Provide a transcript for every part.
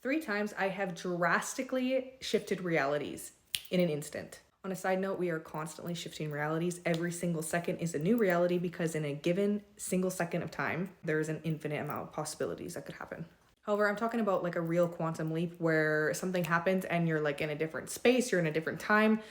3 times I have drastically shifted realities in an instant. On a side note, we are constantly shifting realities. Every single second is a new reality because in a given single second of time, there is an infinite amount of possibilities that could happen. However, I'm talking about like a real quantum leap where something happens and you're like in a different space, you're in a different time.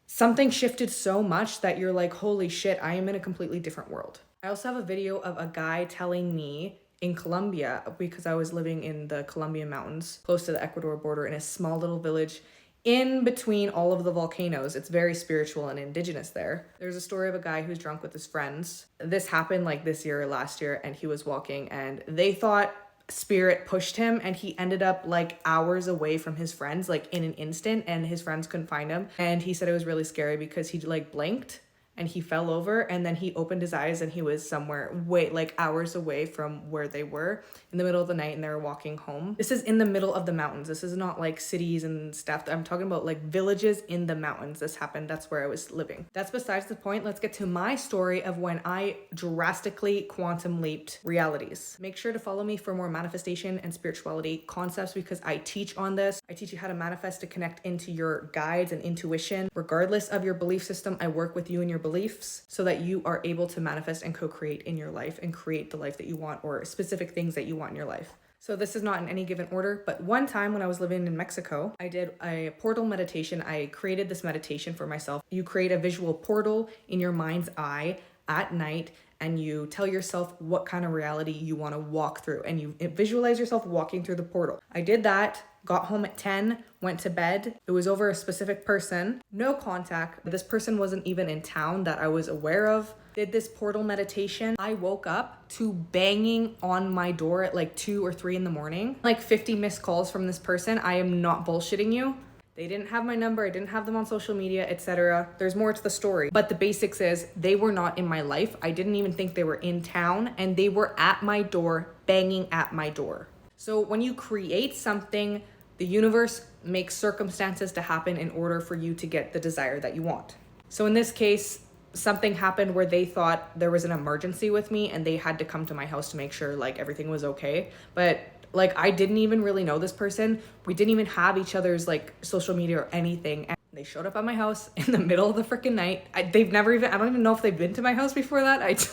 Something shifted so much that you're like, holy shit, I am in a completely different world. I also have a video of a guy telling me in Colombia, because I was living in the Colombian mountains, close to the Ecuador border in a small little village in between all of the volcanoes. It's very spiritual and indigenous there. There's a story of a guy who's drunk with his friends. This happened like this year or last year, and he was walking and they thought spirit pushed him and he ended up like hours away from his friends, like in an instant, and his friends couldn't find him. And he said it was really scary because he like blinked and he fell over and then he opened his eyes and he was somewhere like hours away from where they were in the middle of the night, and they were walking home. This is in the middle of the mountains. This is not like cities and stuff. I'm talking about like villages in the mountains. This happened. That's where I was living. That's besides the point. Let's get to my story of when I drastically quantum leaped realities. Make sure to follow me for more manifestation and spirituality concepts because I teach on this. I teach you how to manifest to connect into your guides and intuition. Regardless of your belief system, I work with you and your beliefs so that you are able to manifest and co-create in your life and create the life that you want or specific things that you want in your life. So this is not in any given order, but one time when I was living in Mexico, I did a portal meditation. I created this meditation for myself. You create a visual portal in your mind's eye at night and you tell yourself what kind of reality you want to walk through and you visualize yourself walking through the portal. I did that, got home at 10, went to bed. It was over a specific person, no contact. This person wasn't even in town that I was aware of. Did this portal meditation. I woke up to banging on my door at like 2 or 3 in the morning. Like 50 missed calls from this person. I am not bullshitting you. They didn't have my number. I didn't have them on social media, etc. There's more to the story. But the basics is they were not in my life. I didn't even think they were in town and they were at my door, banging at my door. So when you create something, the universe makes circumstances to happen in order for you to get the desire that you want. So in this case, something happened where they thought there was an emergency with me and they had to come to my house to make sure like everything was okay. But like I didn't even really know this person. We didn't even have each other's like social media or anything. And they showed up at my house in the middle of the freaking night. I don't even know if they've been to my house before that.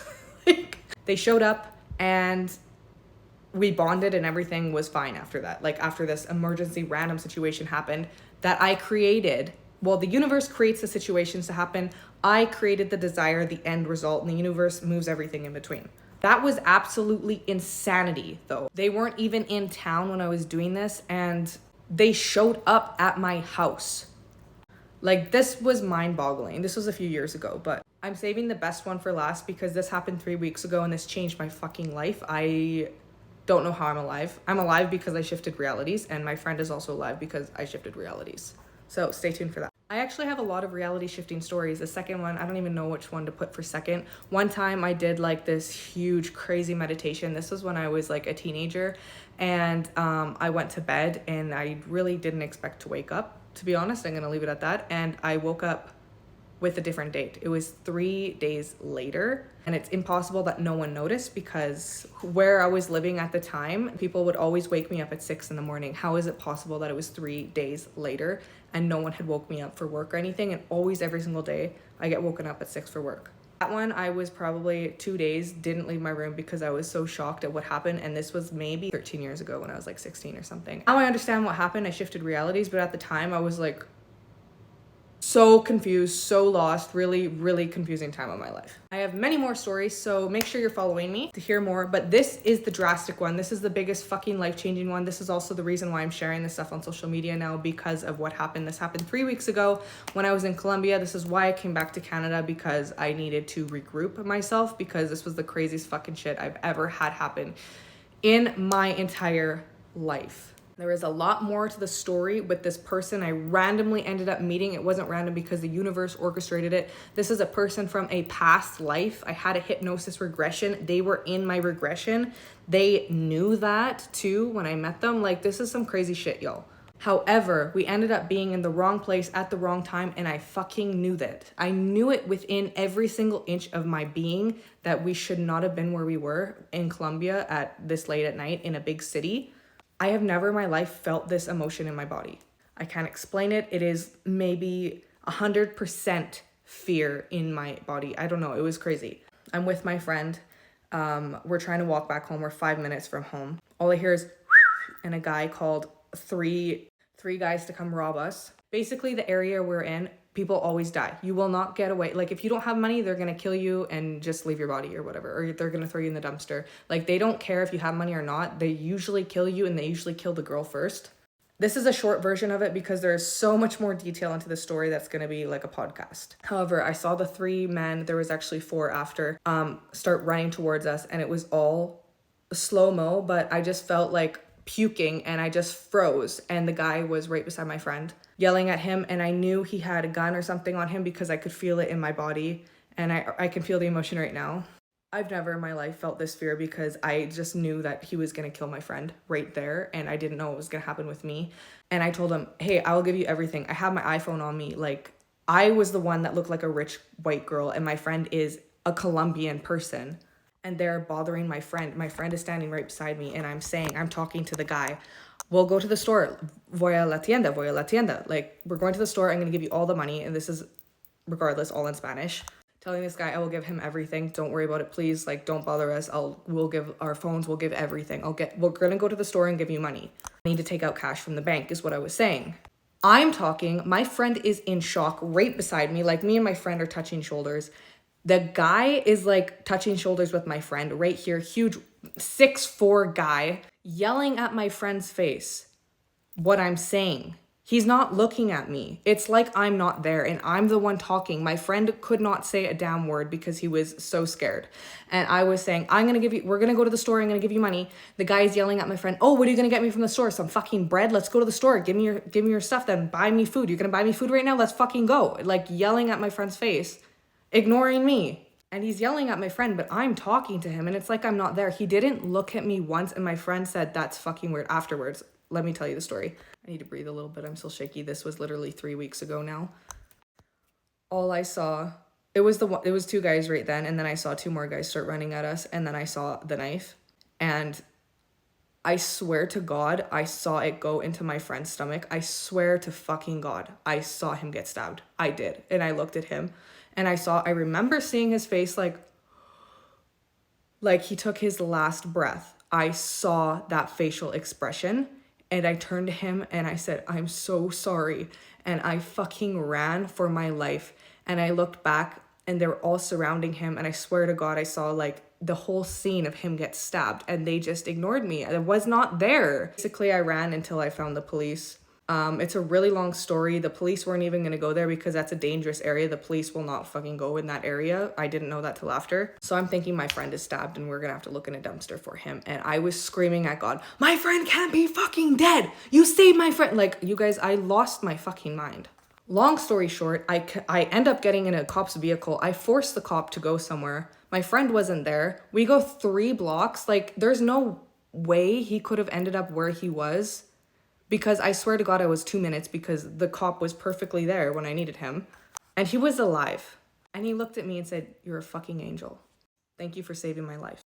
They showed up and we bonded and everything was fine after that. Like after this emergency random situation happened that I created. Well, the universe creates the situations to happen. I created the desire, the end result, and the universe moves everything in between. That was absolutely insanity though. They weren't even in town when I was doing this and they showed up at my house. Like this was mind-boggling. This was a few years ago, but I'm saving the best one for last because this happened 3 weeks ago and this changed my fucking life. I don't know how I'm alive. I'm alive because I shifted realities and my friend is also alive because I shifted realities. So stay tuned for that. I actually have a lot of reality shifting stories. The second one, I don't even know which one to put for second. One time I did like this huge crazy meditation. This was when I was like a teenager and I went to bed and I really didn't expect to wake up. To be honest, I'm gonna leave it at that. And I woke up with a different date. It was 3 days later and it's impossible that no one noticed because where I was living at the time, people would always wake me up at 6 in the morning. How is it possible that it was 3 days later and no one had woke me up for work or anything? And always every single day I get woken up at 6 for work. That one, I was probably 2 days, didn't leave my room because I was so shocked at what happened. And this was maybe 13 years ago when I was like 16 or something. Now I understand what happened. I shifted realities, but at the time I was like, so confused, so lost, really, really confusing time of my life. I have many more stories, so make sure you're following me to hear more, but this is the drastic one. This is the biggest fucking life-changing one. This is also the reason why I'm sharing this stuff on social media now because of what happened. This happened 3 weeks ago when I was in Colombia. This is why I came back to Canada because I needed to regroup myself because this was the craziest fucking shit I've ever had happen in my entire life. There is a lot more to the story with this person I randomly ended up meeting. It wasn't random because the universe orchestrated it. This is a person from a past life. I had a hypnosis regression. They were in my regression. They knew that too when I met them. Like this is some crazy shit, y'all. However, we ended up being in the wrong place at the wrong time and I fucking knew that. I knew it within every single inch of my being that we should not have been where we were in Colombia at this late at night in a big city. I have never in my life felt this emotion in my body. I can't explain it. It is maybe 100% fear in my body. I don't know. It was crazy. I'm with my friend. We're trying to walk back home. We're 5 minutes from home. All I hear is and a guy called three guys to come rob us. Basically, the area we're in, people always die. You will not get away. Like, if you don't have money, they're gonna kill you and just leave your body or whatever, or they're gonna throw you in the dumpster. Like, they don't care if you have money or not. They usually kill you, and they usually kill the girl first. This is a short version of it because there is so much more detail into the story that's going to be like a podcast. However, I saw the 3 men, there was actually 4 after, start running towards us, and it was all slow-mo, but I just felt like puking and I just froze, and the guy was right beside my friend yelling at him, and I knew he had a gun or something on him because I could feel it in my body, and I can feel the emotion right now. I've never in my life felt this fear because I just knew that he was going to kill my friend right there, and I didn't know what was going to happen with me. And I told him, hey, I will give you everything. I have my iPhone on me. Like, I was the one that looked like a rich white girl, and my friend is a Colombian person, and they're bothering my friend. My friend is standing right beside me, and I'm talking to the guy. We'll go to the store. Voy a la tienda, voy a la tienda. Like, we're going to the store. I'm going to give you all the money. And this is, regardless, all in Spanish. Telling this guy I will give him everything. Don't worry about it, please. Like, don't bother us. We'll give our phones. We'll give everything. We're going to go to the store and give you money. I need to take out cash from the bank is what I was saying. I'm talking. My friend is in shock right beside me. Like, me and my friend are touching shoulders. The guy is like touching shoulders with my friend right here. Huge 6'4" guy yelling at my friend's face what I'm saying. He's not looking at me. It's like I'm not there and I'm the one talking. My friend could not say a damn word because he was so scared. And I was saying, we're going to go to the store. I'm going to give you money. The guy is yelling at my friend. Oh, what are you going to get me from the store? Some fucking bread? Let's go to the store. Give me your stuff then. Buy me food. You're going to buy me food right now? Let's fucking go. Like, yelling at my friend's face, ignoring me. And he's yelling at my friend, but I'm talking to him and it's like I'm not there. He didn't look at me once, and my friend said, that's fucking weird afterwards. Let me tell you the story. I need to breathe a little bit. I'm still shaky. This was literally 3 weeks ago now. All I saw, it was 2 guys right then, and then I saw 2 more guys start running at us, and then I saw the knife, and I swear to God, I saw it go into my friend's stomach. I swear to fucking God, I saw him get stabbed. I did. And I looked at him, and I remember seeing his face like he took his last breath. I saw that facial expression. And I turned to him and I said, I'm so sorry. And I fucking ran for my life. And I looked back and they were all surrounding him. And I swear to God, I saw like the whole scene of him get stabbed. And they just ignored me. I was not there. Basically, I ran until I found the police. It's a really long story. The police weren't even going to go there because that's a dangerous area. The police will not fucking go in that area. I didn't know that till after. So I'm thinking my friend is stabbed and we're going to have to look in a dumpster for him. And I was screaming at God, my friend can't be fucking dead. You saved my friend. Like, you guys, I lost my fucking mind. Long story short, I end up getting in a cop's vehicle. I forced the cop to go somewhere. My friend wasn't there. We go 3 blocks. Like, there's no way he could have ended up where he was. Because I swear to God, I was 2 minutes because the cop was perfectly there when I needed him. And he was alive. And he looked at me and said, you're a fucking angel. Thank you for saving my life.